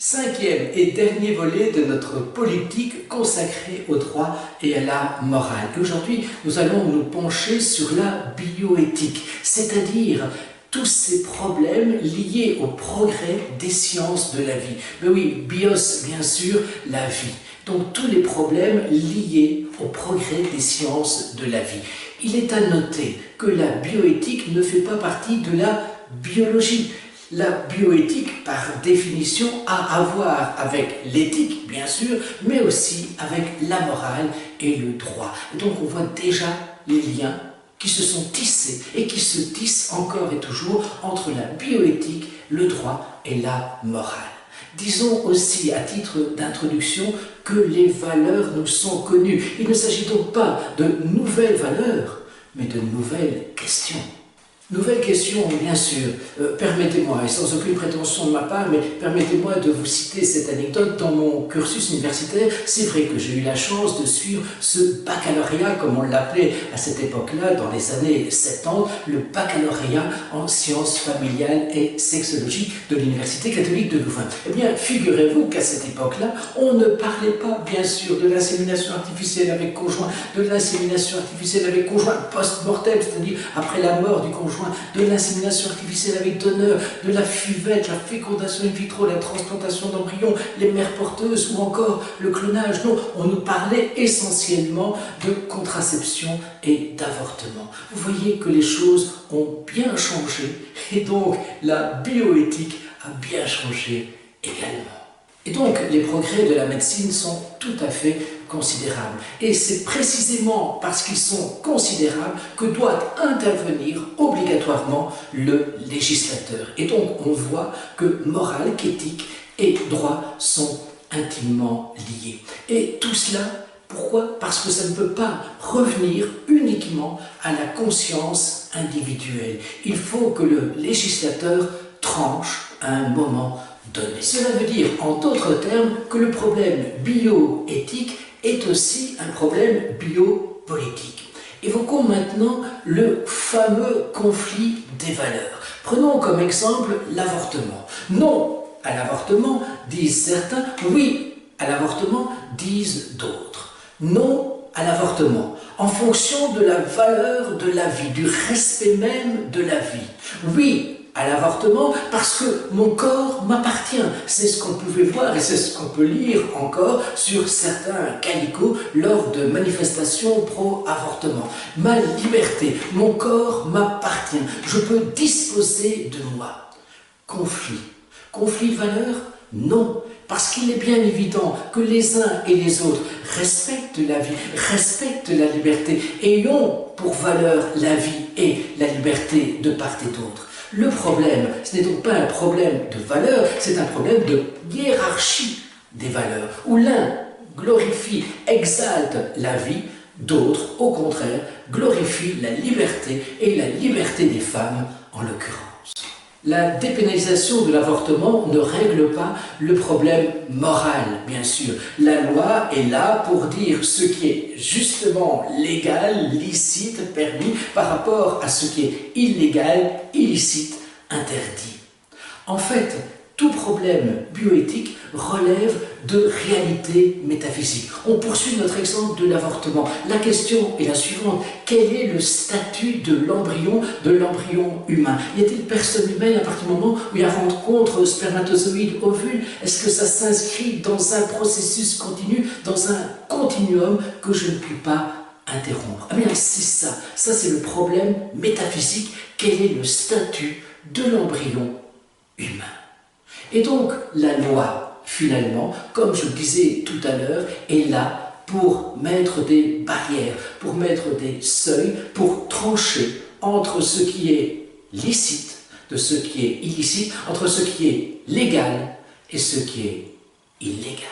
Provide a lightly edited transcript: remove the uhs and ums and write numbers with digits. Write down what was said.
Cinquième et dernier volet de notre politique consacrée au droit et à la morale. Aujourd'hui, nous allons nous pencher sur la bioéthique, c'est-à-dire tous ces problèmes liés au progrès des sciences de la vie. Mais oui, bios, bien sûr, la vie. Donc tous les problèmes liés au progrès des sciences de la vie. Il est à noter que la bioéthique ne fait pas partie de la biologie. La bioéthique, par définition, a à voir avec l'éthique, bien sûr, mais aussi avec la morale et le droit. Et donc on voit déjà les liens qui se sont tissés et qui se tissent encore et toujours entre la bioéthique, le droit et la morale. Disons aussi, à titre d'introduction, que les valeurs nous sont connues. Il ne s'agit donc pas de nouvelles valeurs, mais de nouvelles questions. Nouvelle question, bien sûr. Permettez-moi, et sans aucune prétention de ma part, mais permettez-moi de vous citer cette anecdote. Dans mon cursus universitaire, c'est vrai que j'ai eu la chance de suivre ce baccalauréat, comme on l'appelait à cette époque-là, dans les années 70, le baccalauréat en sciences familiales et sexologie de l'Université catholique de Louvain. Eh bien, figurez-vous qu'à cette époque-là, on ne parlait pas, bien sûr, de l'insémination artificielle avec conjoint, de l'insémination artificielle avec conjoint post-mortem, c'est-à-dire après la mort du conjoint, de l'insémination artificielle avec donneur, de la fuvette, la fécondation in vitro, la transplantation d'embryons, les mères porteuses ou encore le clonage. Non, on nous parlait essentiellement de contraception et d'avortement. Vous voyez que les choses ont bien changé et donc la bioéthique a bien changé également. Et donc, les progrès de la médecine sont tout à fait considérables. Et c'est précisément parce qu'ils sont considérables que doit intervenir obligatoirement le législateur. Et donc, on voit que morale, qu'éthique et droit sont intimement liés. Et tout cela, pourquoi? Parce que ça ne peut pas revenir uniquement à la conscience individuelle. Il faut que le législateur tranche à un moment donné. Cela veut dire, en d'autres termes, que le problème bioéthique est aussi un problème biopolitique. Évoquons maintenant le fameux conflit des valeurs. Prenons comme exemple l'avortement. Non à l'avortement, disent certains, oui à l'avortement, disent d'autres. Non à l'avortement, en fonction de la valeur de la vie, du respect même de la vie. Oui à l'avortement parce que mon corps m'appartient. C'est ce qu'on pouvait voir et c'est ce qu'on peut lire encore sur certains calicots lors de manifestations pro-avortement. Ma liberté, mon corps m'appartient. Je peux disposer de moi. Conflit. Conflit de valeurs? Non. Parce qu'il est bien évident que les uns et les autres respectent la vie, respectent la liberté et ont pour valeur la vie et la liberté de part et d'autre. Le problème, ce n'est donc pas un problème de valeur, c'est un problème de hiérarchie des valeurs, où l'un glorifie, exalte la vie, d'autres, au contraire, glorifient la liberté et la liberté des femmes en l'occurrence. La dépénalisation de l'avortement ne règle pas le problème moral, bien sûr. La loi est là pour dire ce qui est justement légal, licite, permis, par rapport à ce qui est illégal, illicite, interdit. En fait, tout problème bioéthique relève de réalités métaphysiques. On poursuit notre exemple de l'avortement. La question est la suivante. Quel est le statut de l'embryon humain? Y a-t-il personne humaine à partir du moment où il y a rencontre spermatozoïde-ovule? Est-ce que ça s'inscrit dans un processus continu, dans un continuum que je ne puis pas interrompre? Ah bien, c'est ça. Ça, c'est le problème métaphysique. Quel est le statut de l'embryon humain? Et donc, la loi, finalement, comme je le disais tout à l'heure, est là pour mettre des barrières, pour mettre des seuils, pour trancher entre ce qui est licite de ce qui est illicite, entre ce qui est légal et ce qui est illégal.